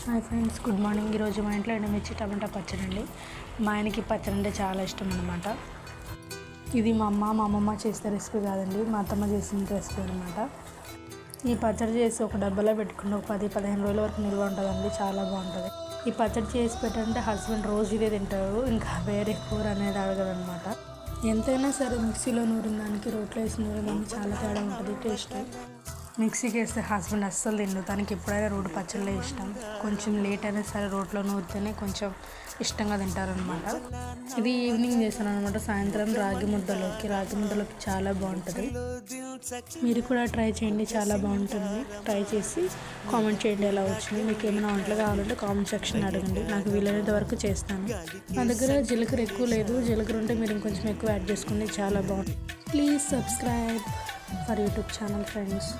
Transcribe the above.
Hi friends, good morning. ఈరోజు మా ఇంట్లో ఎండుమిర్చి టమాటా పచ్చడి అండి. మా ఆయనకి పచ్చడి అంటే చాలా ఇష్టం అనమాట. ఇది మా అమ్మమ్మ చేసిన రెసిపీ కాదండి, మా అత్తమ్మ చేసిన రెసిపీ అనమాట. ఈ పచ్చడి చేసి ఒక డబ్బాలో పెట్టుకుని ఒక 10-15 రోజుల వరకు నిల్వ ఉంటుందండి. చాలా బాగుంటుంది. ఈ పచ్చడి చేసి పెట్టంటే హస్బెండ్ రోజు ఇదే తింటారు, ఇంకా వేరే కూర అనేది అడగదనమాట. ఎంతైనా సరే మిక్సీలో నూరిన దానికి రోట్లో వేసి నూరిన దానికి చాలా తేడా ఉంటుంది టేస్ట్. మిక్సీకి వేస్తే హస్బెండ్ అస్సలు తిండు, తనకి ఎప్పుడైనా రోడ్డు పచ్చళ్ళే ఇష్టం. కొంచెం లేట్ అయినా సరే రోట్లో నూరితేనే కొంచెం ఇష్టంగా తింటారనమాట. ఇది ఈవినింగ్ చేశాను అనమాట, సాయంత్రం రాగి ముద్దలోకి చాలా బాగుంటుంది. మీరు కూడా ట్రై చేయండి, చాలా బాగుంటుంది. ట్రై చేసి కామెంట్ చేయండి ఎలా వచ్చింది. మీకు ఏమైనా వంటలు కావాలంటే కామెంట్ సెక్షన్ అడగండి, నాకు వీలైనంత వరకు చేస్తాను. నా దగ్గర జీలకర్ర ఎక్కువ లేదు, జీలకర్ర ఉంటే మీరు ఇంకొంచెం ఎక్కువ యాడ్ చేసుకోండి, చాలా బాగుంటుంది. Please subscribe for YouTube channel friends.